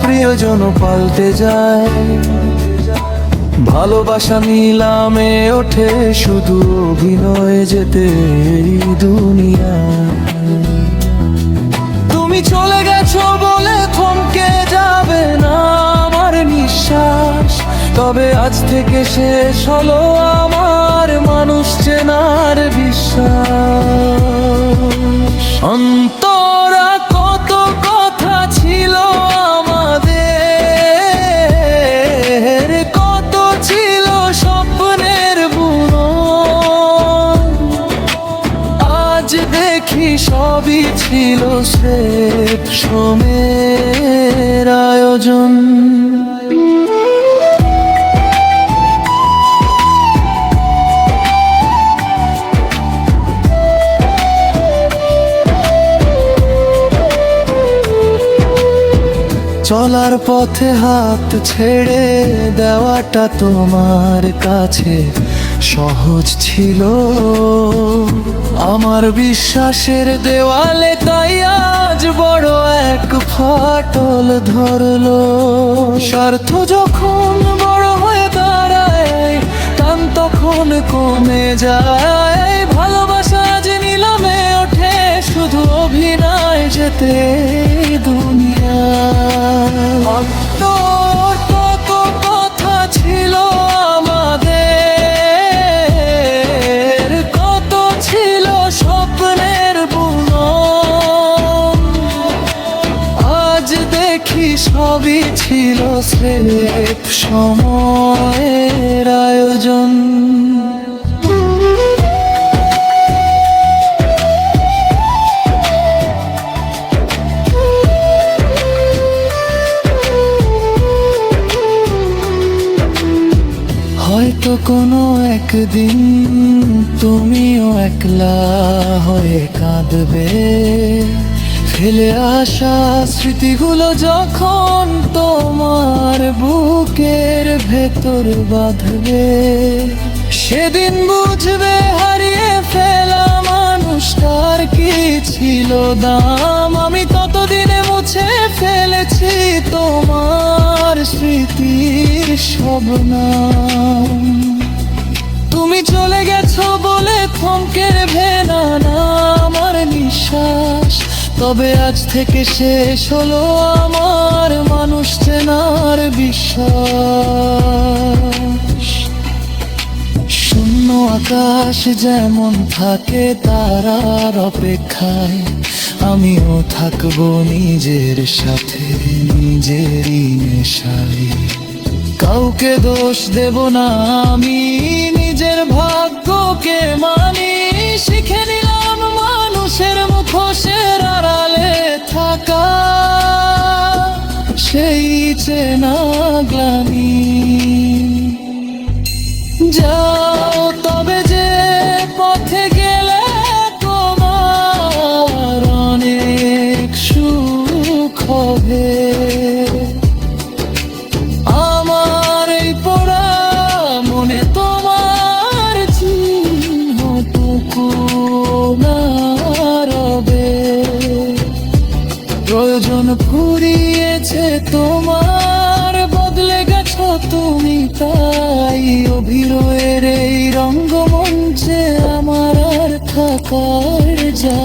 প্রিয়জন পাল্টে যায়। ভালোবাসা নিলামে ওঠে, শুধু অভিনয় যেতে এই দুনিয়া। তুমি চলে গেছো বলে থমকে যাবে না আমার নিঃশ্বাস, তবে আজ থেকে শেষ হলো আমার মানুষ চেনার বিশ্বাস। অন্তরা কত কথা ছিল আমাদের, কত ছিল স্বপ্নের বুনন, আজ দেখি সবই ছিল স্রেফ সময়ের আয়োজন। চলার পথে হাত ছেড়ে দেওয়াটা তোমার কাছে সহজ ছিল, আমার বিশ্বাসের দেওয়ালে তাই আজ বড় এক ফাটল ধরলো। স্বার্থ যখন বড় হয়ে দাঁড়ায়, টান তখন কমে যায়। ভালোবাসা যে নিলামে ওঠে, শুধু অভিনয় যেতে দুনিয়া। কত কথা ছিল আমাদের, কত ছিল স্বপ্নের বুনন, আজ দেখি সবই ছিল স্রেফ সময়ের আয়োজন। হয়তো কোনো একদিন তুমিও একলা হয়ে কাঁদবে, ফেলে আসা স্মৃতিগুলো যখন তোমার বুকের ভেতর বাঁধবে। সেদিন বুঝবে হারিয়ে ফেলা মানুষটার কি ছিল দাম। আমি ততদিনে মুছে ফেলেছি তোমার স্মৃতির সব নাম। তুমি চলে গেছো বলে থমকে ভেনা না আমার নিঃশ্বাস, তবে আজ থেকে শেষ হলো আমার মানুষ চেনার বিশ্বাস। শূন্য আকাশ যেমন থাকে তারার অপেক্ষায়, আমিও থাকবো নিজের সাথে নিজেরই নেশায়। কাউকে দোষ দেব না আমি, নিজের ভাগ্যকে মানি। শিখে নিলাম মানুষের মুখোশের আড়ালে থাকা, সেই চেনা গ্লানি। যাও তবে যে পথে গেলে তোমার অনেক সুখ হবে। আমার এই পোড়া মনে তোমার চিহ্নটুকু না রবে। প্রয়োজন ফুরিয়েছে তোমার, বদলে গেছো তুমি তাই। অভিনয়ের এই রঙ্গমঞ্চে আমার আর থাকার যা